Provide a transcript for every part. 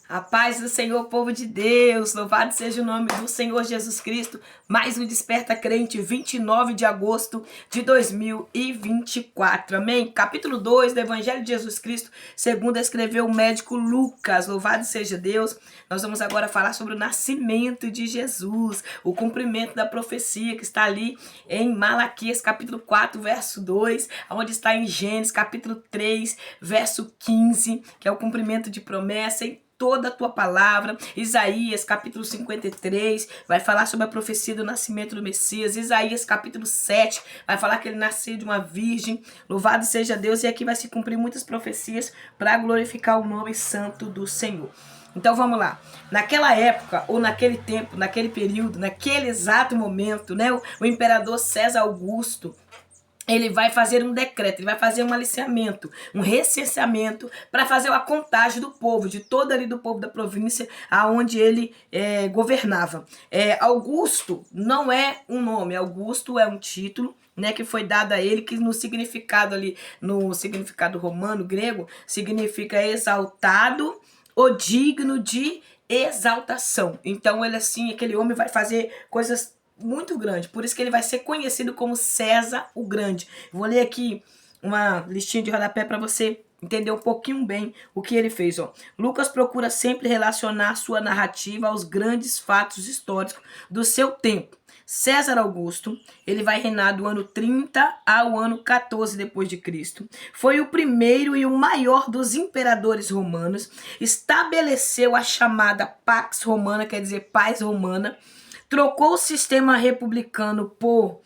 A paz do Senhor, povo de Deus, louvado seja o nome do Senhor Jesus Cristo. Mais um Desperta Crente, 29 de agosto de 2024, amém? Capítulo 2 do Evangelho de Jesus Cristo, segundo escreveu o médico Lucas, louvado seja Deus. Nós vamos agora falar sobre o nascimento de Jesus, o cumprimento da profecia que está ali em Malaquias, capítulo 4, verso 2, onde está em Gênesis, capítulo 3, verso 15, que é o cumprimento de promessa em toda a tua palavra. Isaías capítulo 53 vai falar sobre a profecia do nascimento do Messias. Isaías capítulo 7 vai falar que ele nasceu de uma virgem. Louvado seja Deus. E aqui vai se cumprir muitas profecias para glorificar o nome santo do Senhor. Então vamos lá. Naquela época, ou naquele tempo, naquele período, naquele exato momento, né, o imperador César Augusto, ele vai fazer um decreto, ele vai fazer um aliciamento, um recenseamento para fazer a contagem do povo, de todo ali do povo da província aonde ele governava. Augusto não é um nome, Augusto é um título, né, que foi dado a ele, que no significado ali, no significado romano, grego, significa exaltado ou digno de exaltação. Então ele assim, aquele homem vai fazer coisas muito grande, por isso que ele vai ser conhecido como César o Grande. Vou ler aqui uma listinha de rodapé para você entender um pouquinho bem o que ele fez. Lucas procura sempre relacionar sua narrativa aos grandes fatos históricos do seu tempo. César Augusto, ele vai reinar do ano 30 ao ano 14 depois de Cristo. Foi o primeiro e o maior dos imperadores romanos. Estabeleceu a chamada Pax Romana, quer dizer, paz romana. Trocou o sistema republicano por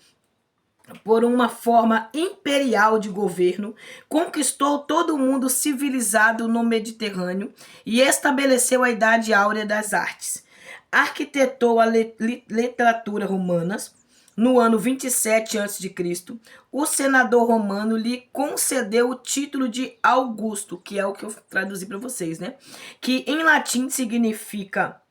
uma forma imperial de governo, conquistou todo o mundo civilizado no Mediterrâneo e estabeleceu a Idade Áurea das Artes. Arquitetou a literatura romana. No ano 27 a.C., o senador romano lhe concedeu o título de Augusto, que é o que eu traduzi para vocês, né? Que em latim significa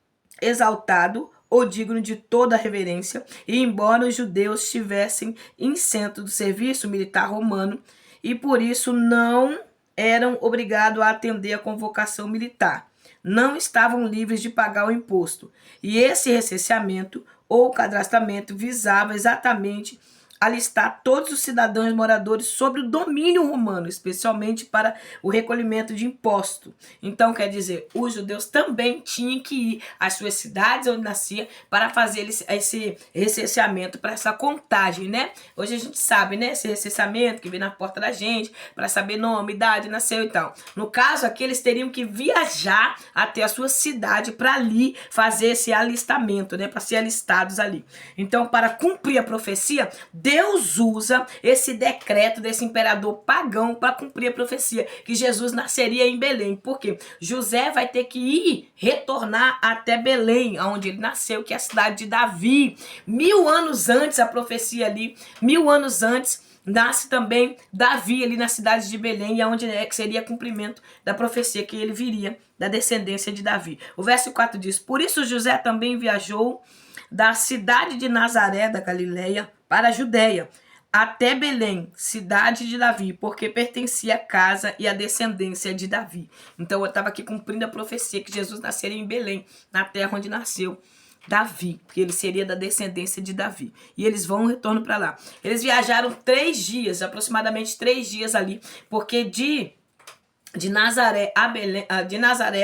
exaltado ou digno de toda reverência, e embora os judeus estivessem isentos do serviço militar romano, e por isso não eram obrigados a atender a convocação militar, não estavam livres de pagar o imposto. E esse recenseamento ou cadastramento visava exatamente alistar todos os cidadãos moradores sobre o domínio romano, especialmente para o recolhimento de imposto. Então, quer dizer, os judeus também tinham que ir às suas cidades onde nascia para fazer esse recenseamento, para essa contagem, né? Hoje a gente sabe, né? Esse recenseamento que vem na porta da gente, para saber nome, idade, nasceu e tal. No caso aqui, eles teriam que viajar até a sua cidade para ali fazer esse alistamento, né? Para ser alistados ali. Então, para cumprir a profecia, Deus usa esse decreto desse imperador pagão para cumprir a profecia, que Jesus nasceria em Belém. Por quê? José vai ter que retornar até Belém, onde ele nasceu, que é a cidade de Davi. 1000 anos antes, a profecia ali, 1000 anos antes, nasce também Davi ali na cidade de Belém, e onde seria cumprimento da profecia que ele viria da descendência de Davi. O verso 4 diz: por isso José também viajou da cidade de Nazaré, da Galileia, para a Judéia, até Belém, cidade de Davi, porque pertencia à casa e à descendência de Davi. Então eu estava aqui cumprindo a profecia que Jesus nasceria em Belém, na terra onde nasceu Davi, que ele seria da descendência de Davi. E eles vão retorno para lá. Eles viajaram 3 dias, aproximadamente 3 dias ali, porque de Nazaré a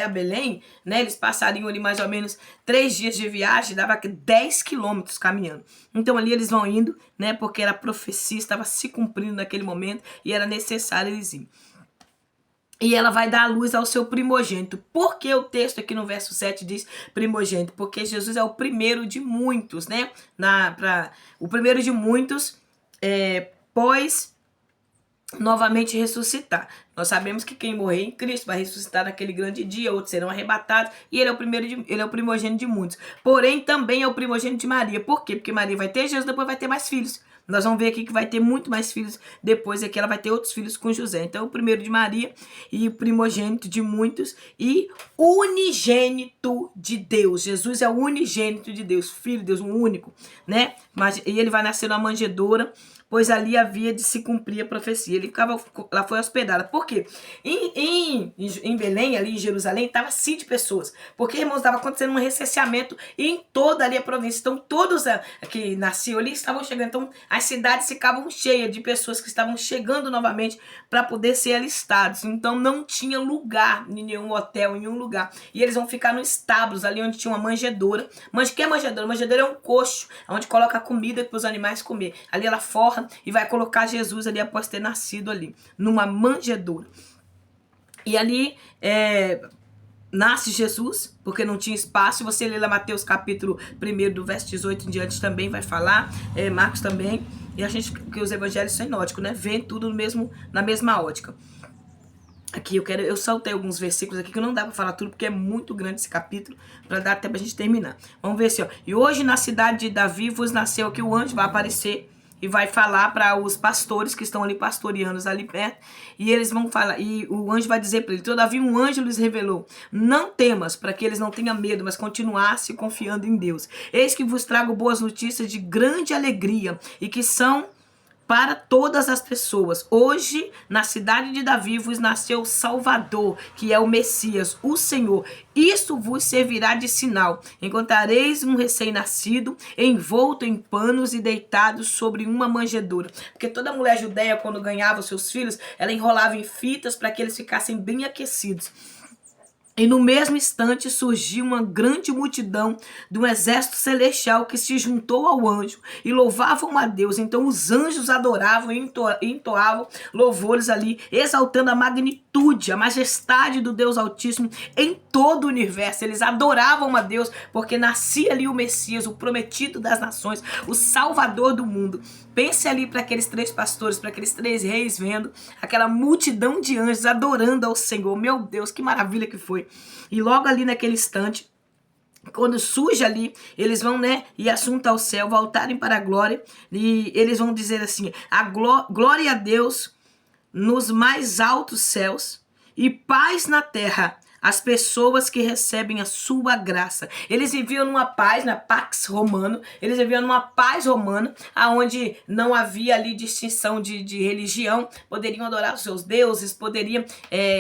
Belém, né, eles passariam ali mais ou menos 3 dias de viagem, dava 10 quilômetros caminhando. Então ali eles vão indo, né, porque a profecia estava se cumprindo naquele momento e era necessário eles irem. E ela vai dar a luz ao seu primogênito. Por que o texto aqui no verso 7 diz primogênito? Porque Jesus é o primeiro de muitos, né? O primeiro de muitos, pois novamente ressuscitar. Nós sabemos que quem morrer em Cristo vai ressuscitar naquele grande dia, outros serão arrebatados, e ele é o primogênito de muitos. Porém, também é o primogênito de Maria. Por quê? Porque Maria vai ter Jesus, depois vai ter mais filhos. Nós vamos ver aqui que vai ter muito mais filhos depois, aqui ela vai ter outros filhos com José. Então, o primeiro de Maria e o primogênito de muitos e unigênito de Deus. Jesus é o unigênito de Deus, filho de Deus, um único, né? E ele vai nascer na manjedoura, pois ali havia de se cumprir a profecia. Ele ficava, ela foi hospedada. Por quê? Em Belém, ali em Jerusalém, estava assim de pessoas. Porque, irmãos, estava acontecendo um recenseamento em toda ali a província. Então, todos que nasciam ali estavam chegando. Então, as cidades ficavam cheias de pessoas que estavam chegando novamente para poder ser alistados. Então, não tinha lugar em nenhum hotel, em nenhum lugar. E eles vão ficar nos estábulos, ali onde tinha uma manjedoura. O que é manjedoura? Manjedoura é um coxo, onde coloca comida para os animais comer. Ali ela forra e vai colocar Jesus ali após ter nascido ali, numa manjedoura. E ali nasce Jesus, porque não tinha espaço. Se você ler lá Mateus capítulo 1, do verso 18 em diante, também vai falar, Marcos também. E a gente, que os evangelhos são sinóticos, né? Vê tudo na mesma ótica. Aqui eu saltei alguns versículos aqui que não dá para falar tudo, porque é muito grande esse capítulo, para dar até pra gente terminar. Vamos ver assim, ó. E hoje na cidade de Davi vos nasceu, aqui o anjo vai aparecer e vai falar para os pastores que estão ali pastoreando ali perto, e eles vão falar, e o anjo vai dizer para ele: todavia um anjo lhes revelou, não temas, para que eles não tenham medo, mas continuassem confiando em Deus. Eis que vos trago boas notícias de grande alegria, e que são para todas as pessoas. Hoje, na cidade de Davi, vos nasceu o Salvador, que é o Messias, o Senhor. Isso vos servirá de sinal. Encontrareis um recém-nascido, envolto em panos e deitado sobre uma manjedoura. Porque toda mulher judeia, quando ganhava os seus filhos, ela enrolava em fitas para que eles ficassem bem aquecidos. E no mesmo instante surgiu uma grande multidão de um exército celestial que se juntou ao anjo e louvavam a Deus. Então os anjos adoravam e entoavam louvores ali, exaltando a magnitude, a majestade do Deus Altíssimo em todo o universo. Eles adoravam a Deus porque nascia ali o Messias, o prometido das nações, o Salvador do mundo. Pense ali para aqueles 3 pastores, para aqueles 3 reis vendo aquela multidão de anjos adorando ao Senhor. Meu Deus, que maravilha que foi. E logo ali naquele instante, quando surge ali, eles vão, ir assunto ao céu, voltarem para a glória, e eles vão dizer assim: glória a Deus nos mais altos céus e paz na terra, as pessoas que recebem a sua graça. Eles viviam numa paz, na Pax Romano, eles viviam numa paz romana, onde não havia ali distinção de religião, poderiam adorar os seus deuses, poderiam,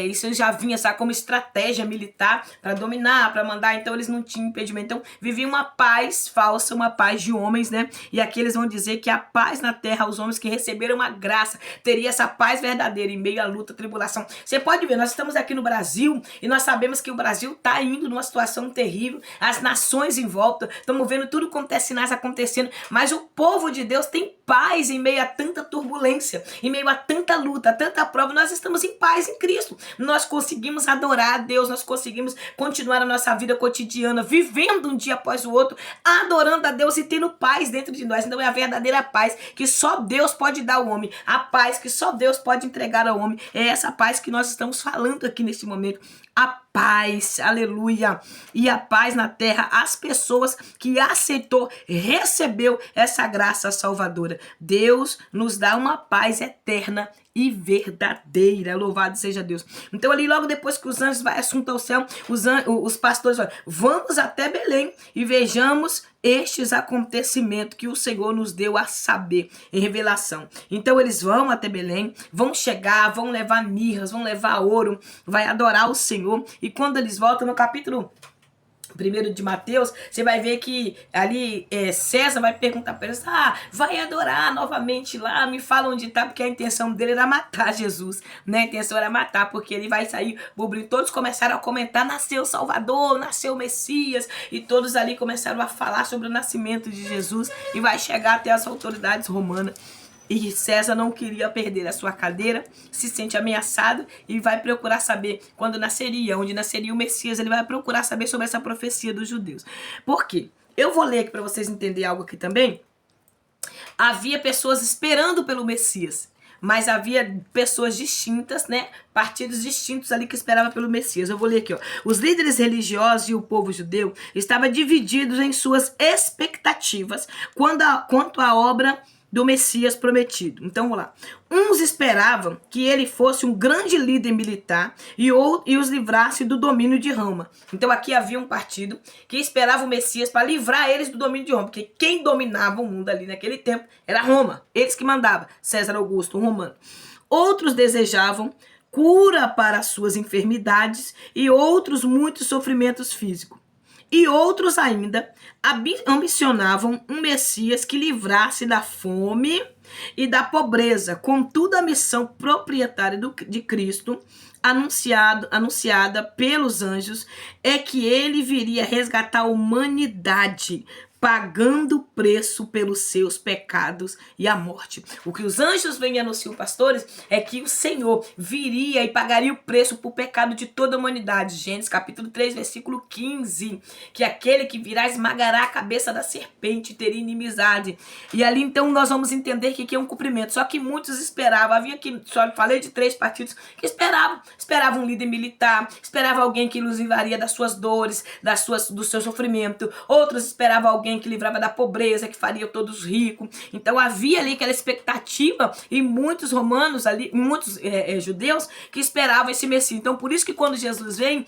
isso já vinha, sabe, como estratégia militar para dominar, para mandar, então eles não tinham impedimento. Então viviam uma paz falsa, uma paz de homens, E aqui eles vão dizer que a paz na terra, os homens que receberam a graça, teria essa paz verdadeira em meio à luta, tribulação. Você pode ver, nós estamos aqui no Brasil e nós sabemos que o Brasil está indo numa situação terrível, as nações em volta, estamos vendo tudo quanto é sinais acontecendo, mas o povo de Deus tem paz em meio a tanta turbulência, em meio a tanta luta, a tanta prova. Nós estamos em paz em Cristo, nós conseguimos adorar a Deus, nós conseguimos continuar a nossa vida cotidiana, vivendo um dia após o outro, adorando a Deus e tendo paz dentro de nós. Então é a verdadeira paz que só Deus pode dar ao homem, a paz que só Deus pode entregar ao homem, é essa paz que nós estamos falando aqui neste momento. A paz, aleluia, e a paz na terra, as pessoas que aceitou, recebeu essa graça salvadora. Deus nos dá uma paz eterna e verdadeira, louvado seja Deus. Então ali logo depois que os anjos vão assunto ao céu, os pastores falam: vamos até Belém e vejamos estes acontecimentos que o Senhor nos deu a saber em revelação. Então eles vão até Belém, vão chegar, vão levar mirras, vão levar ouro, vai adorar o Senhor. E quando eles voltam no capítulo 1 de Mateus, você vai ver que ali César vai perguntar para eles: vai adorar novamente lá, me fala onde tá, porque a intenção dele era matar Jesus, A intenção era matar, porque ele vai sair, todos começaram a comentar: nasceu o Salvador, nasceu o Messias, e todos ali começaram a falar sobre o nascimento de Jesus, e vai chegar até as autoridades romanas. E César não queria perder a sua cadeira, se sente ameaçado e vai procurar saber quando nasceria, onde nasceria o Messias. Ele vai procurar saber sobre essa profecia dos judeus. Por quê? Eu vou ler aqui para vocês entenderem algo aqui também. Havia pessoas esperando pelo Messias, mas havia pessoas distintas, partidos distintos ali que esperavam pelo Messias. Eu vou ler aqui, ó. Os líderes religiosos e o povo judeu estavam divididos em suas expectativas quanto à obra do Messias prometido. Então, vamos lá. Uns esperavam que ele fosse um grande líder militar e os livrasse do domínio de Roma. Então, aqui havia um partido que esperava o Messias para livrar eles do domínio de Roma, porque quem dominava o mundo ali naquele tempo era Roma. Eles que mandavam, César Augusto, um romano. Outros desejavam cura para suas enfermidades e outros muitos sofrimentos físicos. E outros ainda ambicionavam um Messias que livrasse da fome e da pobreza. Contudo, a missão proprietária de Cristo, anunciada pelos anjos, é que ele viria resgatar a humanidade, pagando o preço pelos seus pecados e a morte. O que os anjos vêm e anunciam, pastores, é que o Senhor viria e pagaria o preço por pecado de toda a humanidade. Gênesis capítulo 3, versículo 15, que aquele que virá esmagará a cabeça da serpente e teria inimizade. E ali então nós vamos entender que aqui é um cumprimento. Só que muitos esperavam, havia aqui, só falei de 3 partidos que esperavam um líder militar, esperavam alguém que nos livraria das suas dores, do seu sofrimento. Outros esperavam alguém que livrava da pobreza, que faria todos ricos. Então havia ali aquela expectativa e muitos romanos ali, muitos judeus que esperavam esse Messias. Então por isso que quando Jesus vem,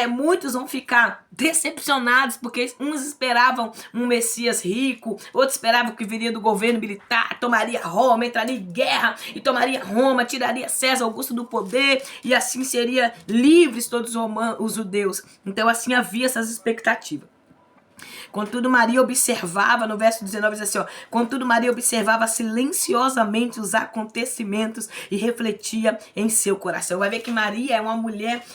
muitos vão ficar decepcionados, porque uns esperavam um Messias rico, outros esperavam que viria do governo militar, tomaria Roma, entraria em guerra e tomaria Roma, tiraria César Augusto do poder e assim seria livres todos os judeus. Então assim havia essas expectativas. Contudo, Maria observava, no verso 19 diz assim, ó, contudo, Maria observava silenciosamente os acontecimentos e refletia em seu coração. Vai ver que Maria é uma mulher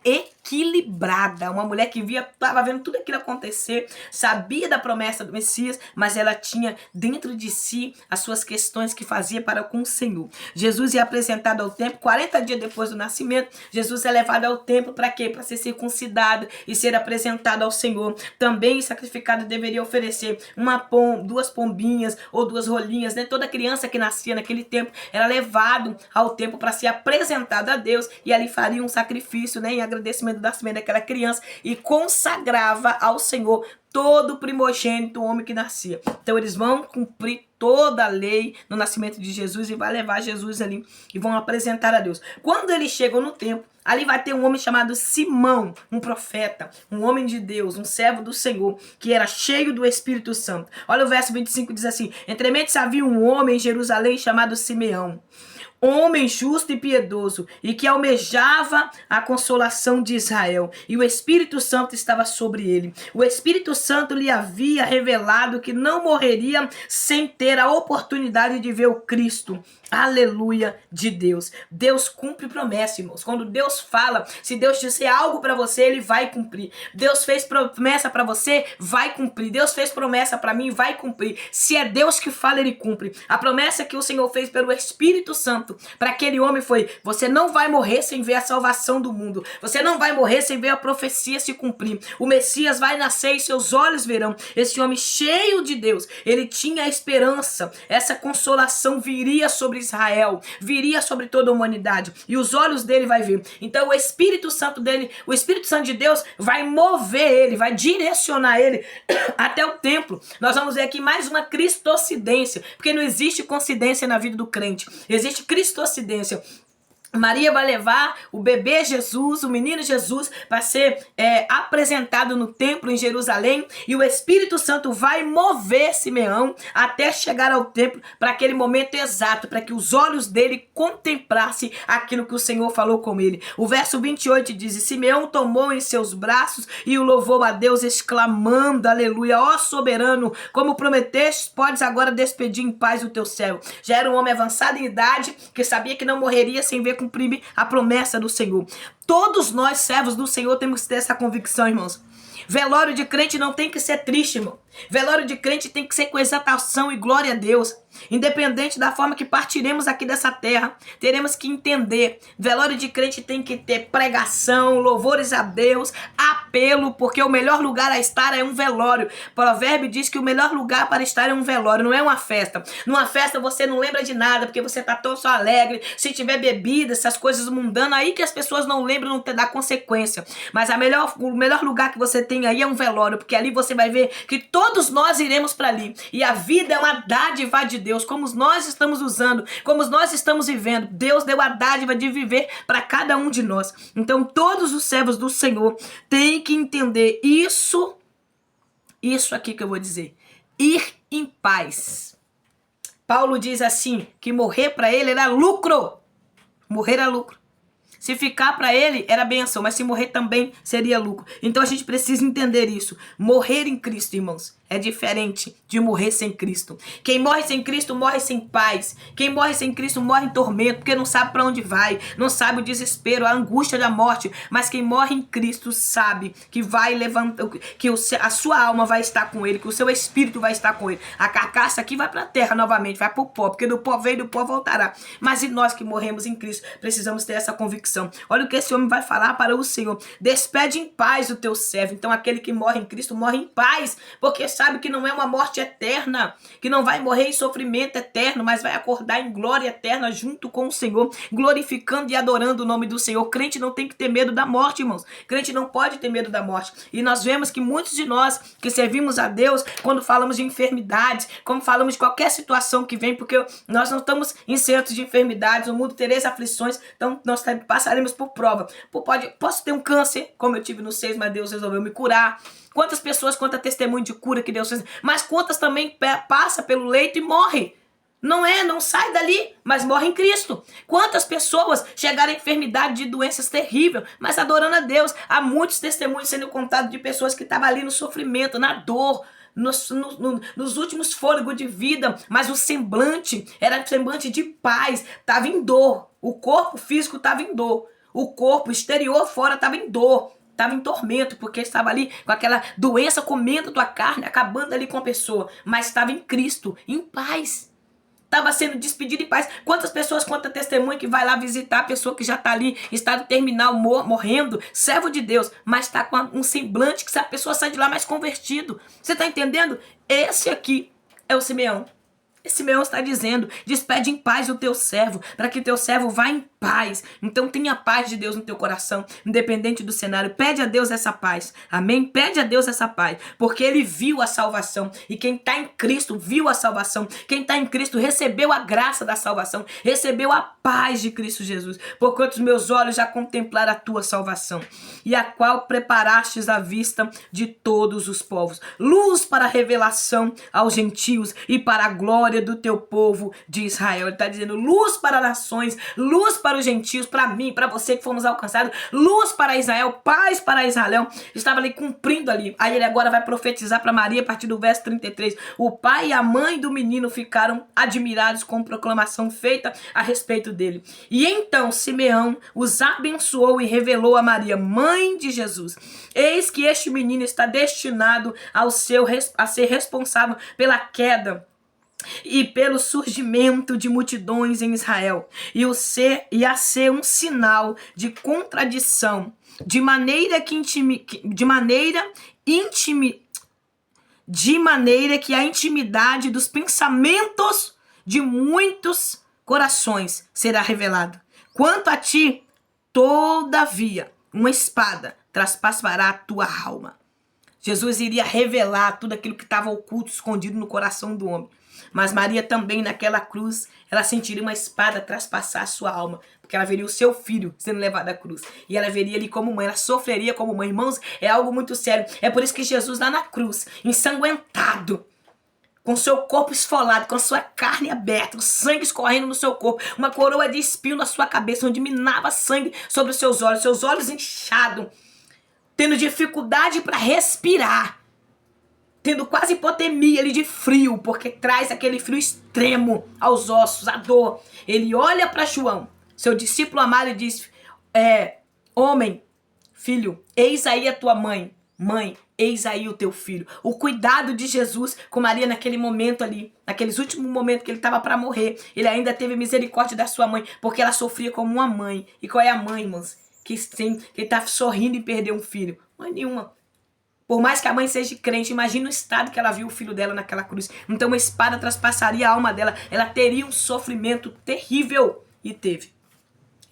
equilibrada, uma mulher que estava vendo tudo aquilo acontecer, sabia da promessa do Messias, mas ela tinha dentro de si as suas questões que fazia para com o Senhor. Jesus é apresentado ao templo, 40 dias depois do nascimento, Jesus é levado ao templo para quê? Para ser circuncidado e ser apresentado ao Senhor. Também sacrificado deveria oferecer 2 pombinhas ou 2 rolinhas, né? Toda criança que nascia naquele tempo era levado ao templo para ser apresentado a Deus e ali faria um sacrifício, né? Em agradecimento do nascimento daquela criança e consagrava ao Senhor todo primogênito homem que nascia. Então eles vão cumprir toda a lei no nascimento de Jesus e vai levar Jesus ali e vão apresentar a Deus. Quando eles chegam no templo, ali vai ter um homem chamado Simão, um profeta, um homem de Deus, um servo do Senhor, que era cheio do Espírito Santo. Olha o verso 25, diz assim, entrementes havia um homem em Jerusalém chamado Simeão, homem justo e piedoso, e que almejava a consolação de Israel, e o Espírito Santo estava sobre ele. O Espírito Santo lhe havia revelado que não morreria sem ter a oportunidade de ver o Cristo. Aleluia de Deus. Deus cumpre promessa, irmãos. Quando Deus fala, se Deus disser algo para você, ele vai cumprir. Deus fez promessa para você, vai cumprir. Deus fez promessa para mim, vai cumprir. Se é Deus que fala, ele cumpre. A promessa que o Senhor fez pelo Espírito Santo para aquele homem foi, você não vai morrer sem ver a salvação do mundo. Você não vai morrer sem ver a profecia se cumprir. O Messias vai nascer e seus olhos verão. Esse homem cheio de Deus, ele tinha a esperança. Essa consolação viria sobre Israel, viria sobre toda a humanidade e os olhos dele vai ver. Então o Espírito Santo dele, o Espírito Santo de Deus vai mover ele, vai direcionar ele até o templo. Nós vamos ver aqui mais uma cristocidência, porque não existe coincidência na vida do crente, existe cristocidência. Maria vai levar o bebê Jesus, o menino Jesus, para ser apresentado no templo em Jerusalém, e o Espírito Santo vai mover Simeão até chegar ao templo para aquele momento exato, para que os olhos dele contemplassem aquilo que o Senhor falou com ele. O verso 28 diz, e Simeão tomou em seus braços e o louvou a Deus, exclamando, aleluia, ó soberano, como prometeste, podes agora despedir em paz o teu servo. Já era um homem avançado em idade, que sabia que não morreria sem ver cumprir a promessa do Senhor. Todos nós, servos do Senhor, temos que ter essa convicção, irmãos. Velório de crente não tem que ser triste, irmão. Velório de crente tem que ser com exaltação e glória a Deus. Independente da forma que partiremos aqui dessa terra, teremos que entender. Velório de crente tem que ter pregação, louvores a Deus, apelo, porque o melhor lugar a estar é um velório. O provérbio diz que o melhor lugar para estar é um velório, não é uma festa. Numa festa você não lembra de nada, porque você tá tão só alegre. Se tiver bebida, essas coisas mundanas, aí que as pessoas não lembram, não te dá consequência. Mas o melhor lugar que você tem aí é um velório, porque ali você vai ver que todos nós iremos para ali. E a vida é uma dádiva de Deus, como nós estamos usando, como nós estamos vivendo. Deus deu a dádiva de viver para cada um de nós. Então todos os servos do Senhor têm que entender isso aqui que eu vou dizer. Ir em paz. Paulo diz assim, que morrer para ele era lucro. Morrer era lucro. Se ficar para ele era benção, mas se morrer também seria lucro. Então a gente precisa entender isso. Morrer em Cristo, irmãos, é diferente de morrer sem Cristo. Quem morre sem Cristo morre sem paz. Quem morre sem Cristo morre em tormento, porque não sabe para onde vai, não sabe o desespero, a angústia da morte. Mas quem morre em Cristo sabe que vai levantar, que a sua alma vai estar com ele, que o seu espírito vai estar com ele. A carcaça aqui vai para a terra novamente, vai para o pó, porque do pó veio e do pó voltará. Mas e nós que morremos em Cristo, precisamos ter essa convicção. Olha o que esse homem vai falar para o Senhor. Despede em paz o teu servo. Então aquele que morre em Cristo morre em paz, porque sabe que não é uma morte eterna, que não vai morrer em sofrimento eterno, mas vai acordar em glória eterna junto com o Senhor, glorificando e adorando o nome do Senhor. Crente não tem que ter medo da morte, irmãos. Crente não pode ter medo da morte. E nós vemos que muitos de nós que servimos a Deus, quando falamos de enfermidades, como falamos de qualquer situação que vem, porque nós não estamos incertos de enfermidades, o mundo tereis aflições, então nós passaremos por prova. Posso ter um câncer, como eu tive no 6, mas Deus resolveu me curar. Quantas pessoas, quanta testemunho de cura que Deus fez, mas quantas também passa pelo leito e morre. Não sai dali, mas morre em Cristo. Quantas pessoas chegaram à enfermidade de doenças terríveis, mas adorando a Deus. Há muitos testemunhos sendo contados de pessoas que estavam ali no sofrimento, na dor, nos últimos fôlegos de vida, mas o semblante era um semblante de paz, estava em dor. O corpo físico estava em dor. O corpo exterior fora estava em dor. Estava em tormento, porque estava ali com aquela doença comendo tua carne, acabando ali com a pessoa. Mas estava em Cristo, em paz. Estava sendo despedido em paz. Quantas pessoas, quanta testemunha que vai lá visitar a pessoa que já está ali, em estado terminal, morrendo, servo de Deus, mas está com um semblante que a pessoa sai de lá mais convertido. Você está entendendo? Esse aqui é o Simeão. Esse Simeão está dizendo, despede em paz o teu servo, para que teu servo vá em paz. Então tenha a paz de Deus no teu coração, independente do cenário. Pede a Deus essa paz, amém? Pede a Deus essa paz, porque ele viu a salvação. E quem está em Cristo viu a salvação. Quem está em Cristo recebeu a graça da salvação, recebeu a paz de Cristo Jesus. Porquanto os meus olhos já contemplaram a tua salvação, e a qual preparastes à vista de todos os povos. Luz para a revelação aos gentios e para a glória do teu povo de Israel. Ele está dizendo luz para nações, luz para os gentios, para mim, para você que fomos alcançados, luz para Israel, paz para Israel. Estava ali cumprindo ali. Aí ele agora vai profetizar para Maria a partir do verso 33. O pai e a mãe do menino ficaram admirados com a proclamação feita a respeito dele. E então Simeão os abençoou e revelou a Maria, mãe de Jesus. Eis que este menino está destinado a ser responsável pela queda e pelo surgimento de multidões em Israel, e a ser um sinal de contradição, de maneira que a intimidade dos pensamentos de muitos corações será revelado. Quanto a ti, todavia, uma espada traspassará a tua alma. Jesus iria revelar tudo aquilo que estava oculto, escondido no coração do homem. Mas Maria também, naquela cruz, ela sentiria uma espada traspassar a sua alma, porque ela veria o seu filho sendo levado à cruz. E ela veria ele como mãe, ela sofreria como mãe. Irmãos, é algo muito sério. É por isso que Jesus lá na cruz, ensanguentado, com seu corpo esfolado, com sua carne aberta, o sangue escorrendo no seu corpo, uma coroa de espinho na sua cabeça, onde minava sangue sobre os seus olhos inchados, tendo dificuldade para respirar, tendo quase hipotermia ali de frio, porque traz aquele frio extremo aos ossos, a dor. Ele olha para João, seu discípulo amado, e diz, homem, filho, eis aí a tua mãe. Mãe, eis aí o teu filho. O cuidado de Jesus com Maria naquele momento ali, naqueles últimos momentos que ele estava para morrer, ele ainda teve misericórdia da sua mãe, porque ela sofria como uma mãe. E qual é a mãe, irmãos? Que está sorrindo e perdeu um filho. Mãe nenhuma. Por mais que a mãe seja crente, imagina o estado que ela viu o filho dela naquela cruz. Então uma espada traspassaria a alma dela. Ela teria um sofrimento terrível. E teve.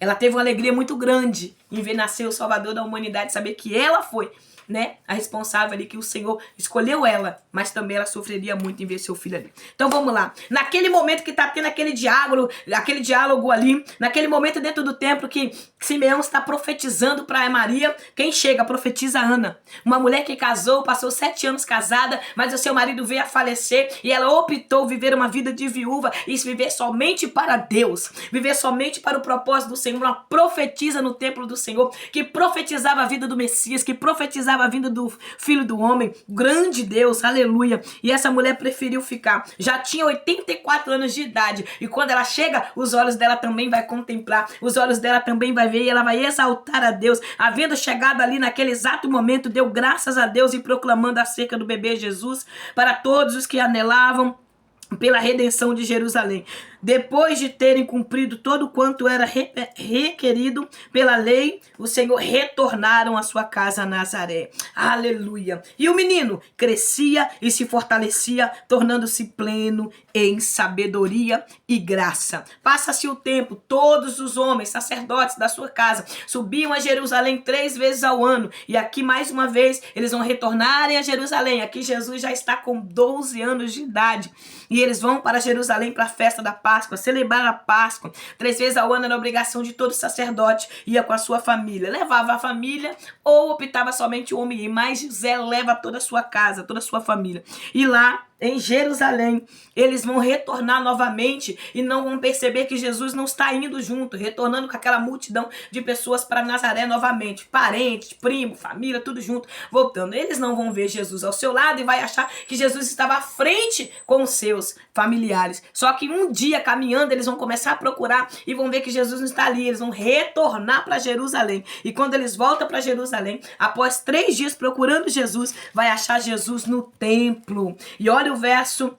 Ela teve uma alegria muito grande em ver nascer o Salvador da humanidade, saber que ela foi, né, a responsável ali, que o Senhor escolheu ela, mas também ela sofreria muito em ver seu filho ali. Então vamos lá. Naquele momento que tá tendo aquele diálogo ali, naquele momento dentro do templo que Simeão está profetizando para Maria, quem chega? Profetiza Ana. Uma mulher que casou, passou 7 anos casada, mas o seu marido veio a falecer e ela optou viver uma vida de viúva e viver somente para Deus, viver somente para o propósito do Senhor. Ela profetiza no templo do Senhor, que profetizava a vida do Messias, que profetizava a vinda do Filho do Homem, grande Deus, aleluia. E essa mulher preferiu ficar. Já tinha 84 anos de idade e quando ela chega, os olhos dela também vai contemplar, os olhos dela também vai ver e ela vai exaltar a Deus. Havendo chegado ali naquele exato momento, deu graças a Deus e proclamando acerca do bebê Jesus para todos os que anelavam pela redenção de Jerusalém. Depois de terem cumprido todo quanto era requerido pela lei, o Senhor retornaram à sua casa a Nazaré. Aleluia. E o menino crescia e se fortalecia, tornando-se pleno em sabedoria e graça. Passa-se o tempo, todos os homens, sacerdotes da sua casa, subiam a Jerusalém 3 vezes ao ano. E aqui, mais uma vez, eles vão retornarem a Jerusalém. Aqui Jesus já está com 12 anos de idade. E eles vão para Jerusalém para a festa da Páscoa, celebrar a Páscoa. 3 vezes ao ano era obrigação de todo sacerdote, ia com a sua família, levava a família ou optava somente o homem, mas José leva toda a sua casa, toda a sua família. E lá em Jerusalém, eles vão retornar novamente e não vão perceber que Jesus não está indo junto, retornando com aquela multidão de pessoas para Nazaré novamente, parentes, primo, família, tudo junto, voltando. Eles não vão ver Jesus ao seu lado e vai achar que Jesus estava à frente com os seus familiares. Só que um dia, caminhando, eles vão começar a procurar e vão ver que Jesus não está ali. Eles vão retornar para Jerusalém. E quando eles voltam para Jerusalém, após 3 dias procurando Jesus, vai achar Jesus no templo. E olha o verso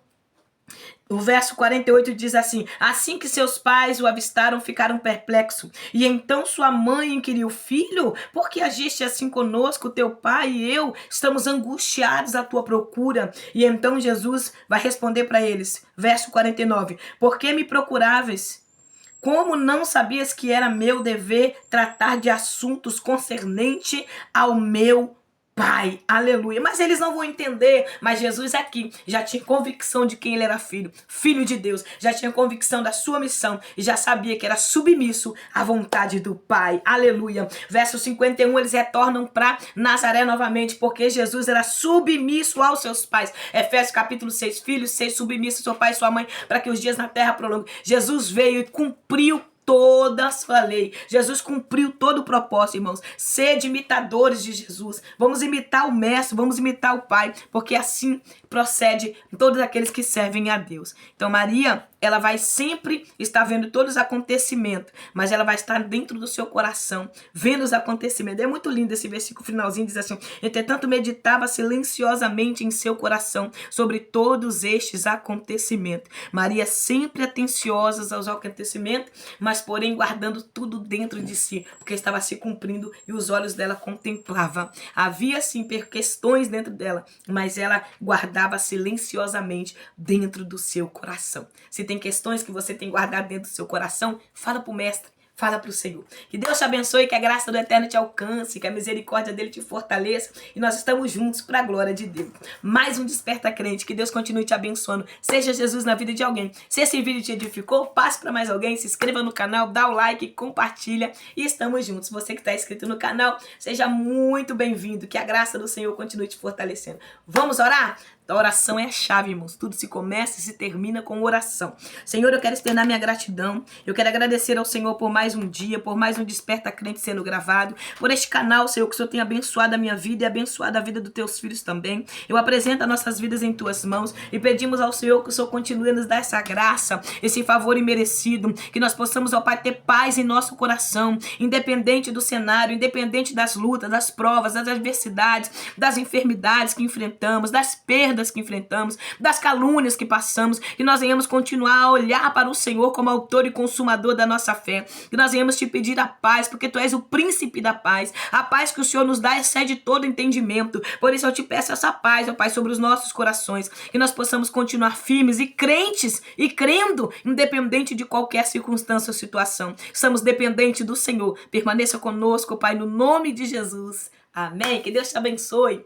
48 diz assim: assim que seus pais o avistaram, ficaram perplexos. E então sua mãe inquiriu: filho, por que agiste assim conosco? Teu pai e eu estamos angustiados à tua procura. E então Jesus vai responder para eles, verso 49: por que me procuráveis? Como não sabias que era meu dever tratar de assuntos concernentes ao meu Pai, aleluia. Mas eles não vão entender. Mas Jesus aqui já tinha convicção de quem ele era filho, filho de Deus. Já tinha convicção da sua missão e já sabia que era submisso à vontade do Pai, aleluia. Verso 51, eles retornam para Nazaré novamente, porque Jesus era submisso aos seus pais. Efésios capítulo 6, filhos, seja submisso ao seu pai e sua mãe, para que os dias na terra prolonguem. Jesus veio e cumpriu toda a sua lei. Jesus cumpriu todo o propósito, irmãos. Sede imitadores de Jesus. Vamos imitar o Mestre, vamos imitar o Pai, porque assim procede todos aqueles que servem a Deus. Então Maria, ela vai sempre estar vendo todos os acontecimentos, mas ela vai estar dentro do seu coração, vendo os acontecimentos. É muito lindo esse versículo finalzinho, diz assim: entretanto meditava silenciosamente em seu coração sobre todos estes acontecimentos. Maria sempre atenciosa aos acontecimentos, mas porém guardando tudo dentro de si, porque estava se cumprindo e os olhos dela contemplavam. Havia sim questões dentro dela, mas ela guardava silenciosamente dentro do seu coração. Se tem questões que você tem guardado dentro do seu coração, fala para o Mestre. Fala para o Senhor. Que Deus te abençoe, que a graça do Eterno te alcance, que a misericórdia dele te fortaleça. E nós estamos juntos para a glória de Deus. Mais um Desperta Crente. Que Deus continue te abençoando. Seja Jesus na vida de alguém. Se esse vídeo te edificou, passe para mais alguém. Se inscreva no canal, dá o like, compartilha. E estamos juntos. Você que está inscrito no canal, seja muito bem-vindo. Que a graça do Senhor continue te fortalecendo. Vamos orar? A oração é a chave, irmãos. Tudo se começa e se termina com oração. Senhor, eu quero externar minha gratidão. Eu quero agradecer ao Senhor por mais um dia, por mais um Desperta Crente sendo gravado, por este canal, Senhor, que o Senhor tem abençoado a minha vida e abençoado a vida dos teus filhos também. Eu apresento as nossas vidas em tuas mãos e pedimos ao Senhor que o Senhor continue a nos dar essa graça, esse favor imerecido, que nós possamos, ó Pai, ter paz em nosso coração, independente do cenário, independente das lutas, das provas, das adversidades, das enfermidades que enfrentamos, das perdas que enfrentamos, das calúnias que passamos, que nós venhamos continuar a olhar para o Senhor como autor e consumador da nossa fé, que nós venhamos te pedir a paz, porque tu és o príncipe da paz. A paz que o Senhor nos dá excede todo entendimento. Por isso eu te peço essa paz, ó Pai, sobre os nossos corações, que nós possamos continuar firmes e crentes e crendo, independente de qualquer circunstância ou situação. Estamos dependentes do Senhor. Permaneça conosco, Pai, no nome de Jesus. Amém. Que Deus te abençoe.